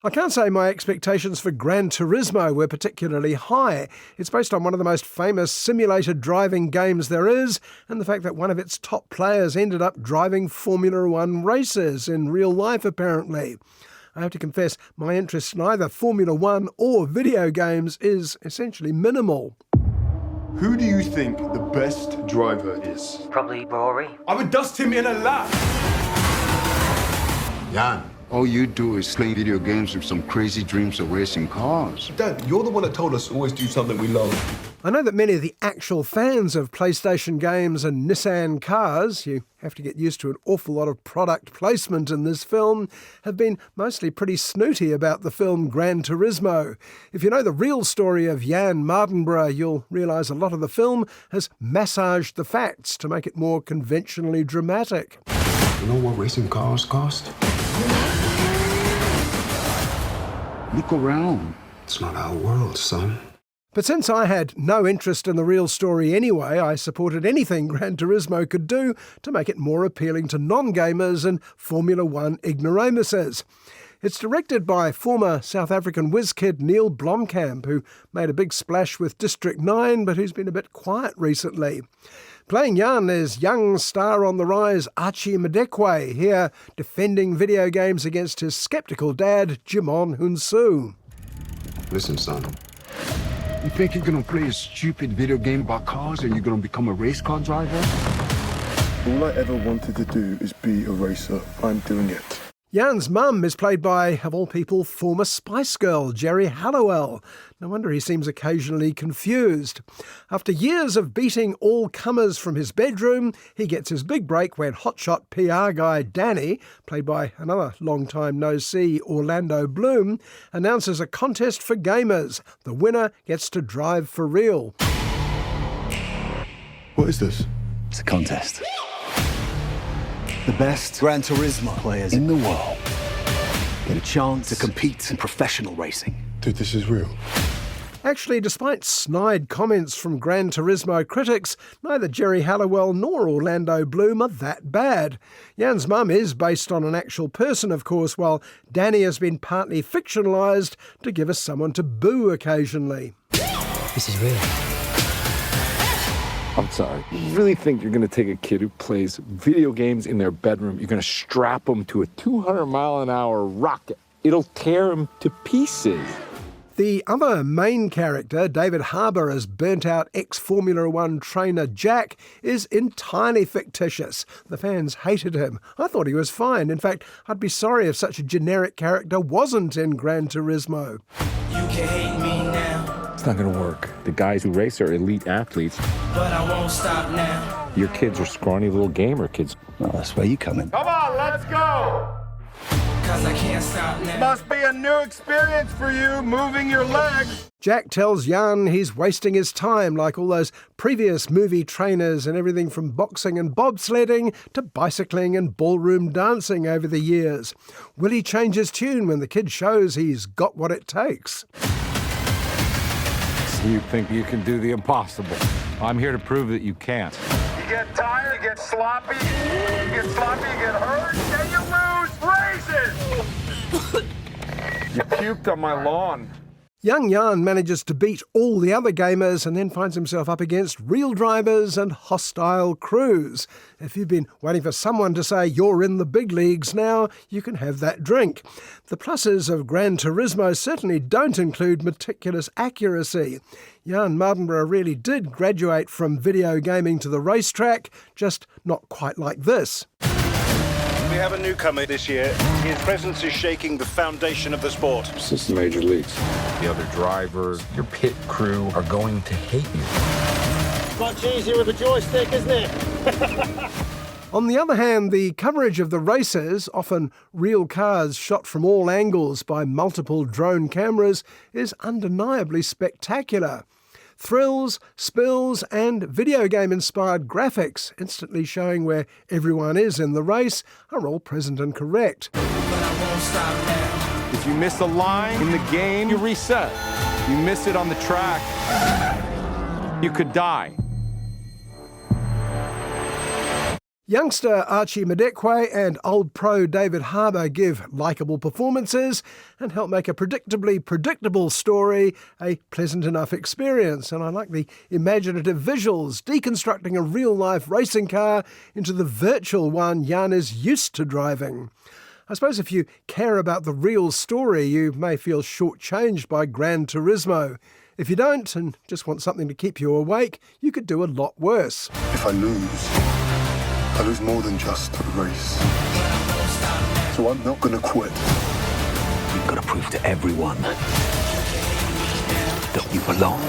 I can't say my expectations for Gran Turismo were particularly high. It's based on one of the most famous simulated driving games there is, and the fact that one of its top players ended up driving Formula One races in real life, apparently. I have to confess, my interest in either Formula One or video games is essentially minimal. Who do you think the best driver is? Probably Rory. I would dust him in a lap. Jan, all you do is play video games with some crazy dreams of racing cars. Dad, you're the one that told us always do something we love. I know that many of the actual fans of PlayStation games and Nissan cars, you have to get used to an awful lot of product placement in this film, have been mostly pretty snooty about the film Gran Turismo. If you know the real story of Jan Mardenborough, you'll realise a lot of the film has massaged the facts to make it more conventionally dramatic. You know what racing cars cost? Look around. It's not our world, son. But since I had no interest in the real story anyway, I supported anything Gran Turismo could do to make it more appealing to non-gamers and Formula One ignoramuses. It's directed by former South African whiz kid Neil Blomkamp, who made a big splash with District 9, but who's been a bit quiet recently. Playing Jan is young star on the rise Archie Madekwe, here defending video games against his sceptical dad, Jimon Hunsu. Listen, son. You think you're gonna play a stupid video game about cars and you're gonna become a race car driver? All I ever wanted to do is be a racer. I'm doing it. Jan's mum is played by, of all people, former Spice Girl Geri Halliwell. No wonder he seems occasionally confused. After years of beating all comers from his bedroom, he gets his big break when hotshot PR guy Danny, played by another long-time no-see Orlando Bloom, announces a contest for gamers. The winner gets to drive for real. What is this? It's a contest. The best Gran Turismo players in the world get a chance to compete in professional racing. Dude, this is real. Actually, despite snide comments from Gran Turismo critics, neither Geri Halliwell nor Orlando Bloom are that bad. Jan's mum is based on an actual person, of course, while Danny has been partly fictionalised to give us someone to boo occasionally. This is real. I'm sorry. You really think you're going to take a kid who plays video games in their bedroom, you're going to strap him to a 200-mile-an-hour rocket? It'll tear him to pieces. The other main character, David Harbour as burnt-out ex-Formula One trainer Jack, is entirely fictitious. The fans hated him. I thought he was fine. In fact, I'd be sorry if such a generic character wasn't in Gran Turismo. You can hate me now. It's not going to work. The guys who race are elite athletes. But I won't stop now. Your kids are scrawny little gamer kids. Well, that's where you come in. Come on, let's go. Cause I can't stop now. Must be a new experience for you, moving your legs. Jack tells Jan he's wasting his time like all those previous movie trainers and everything from boxing and bobsledding to bicycling and ballroom dancing over the years. Will he change his tune when the kid shows he's got what it takes? You think you can do the impossible. I'm here to prove that you can't. You get tired, you get sloppy, you get hurt, and you lose races. You puked on my lawn. Young Jan manages to beat all the other gamers and then finds himself up against real drivers and hostile crews. If you've been waiting for someone to say you're in the big leagues now, you can have that drink. The pluses of Gran Turismo certainly don't include meticulous accuracy. Jan Mardenborough really did graduate from video gaming to the racetrack, just not quite like this. We have a newcomer this year. His presence is shaking the foundation of the sport. Since the major leagues. The other drivers, your pit crew are going to hate you. Much easier with a joystick, isn't it? On the other hand, the coverage of the races, often real cars shot from all angles by multiple drone cameras, is undeniably spectacular. Thrills, spills and video game-inspired graphics instantly showing where everyone is in the race are all present and correct. But I won't stop now. If you miss a line in the game, you reset. You miss it on the track, you could die. Youngster Archie Madekwe and old pro David Harbour give likeable performances and help make a predictably predictable story a pleasant enough experience. And I like the imaginative visuals, deconstructing a real-life racing car into the virtual one Jan is used to driving. I suppose if you care about the real story, you may feel shortchanged by Gran Turismo. If you don't, and just want something to keep you awake, you could do a lot worse. If I lose more than just a race. So I'm not gonna quit. You've got to prove to everyone that you belong.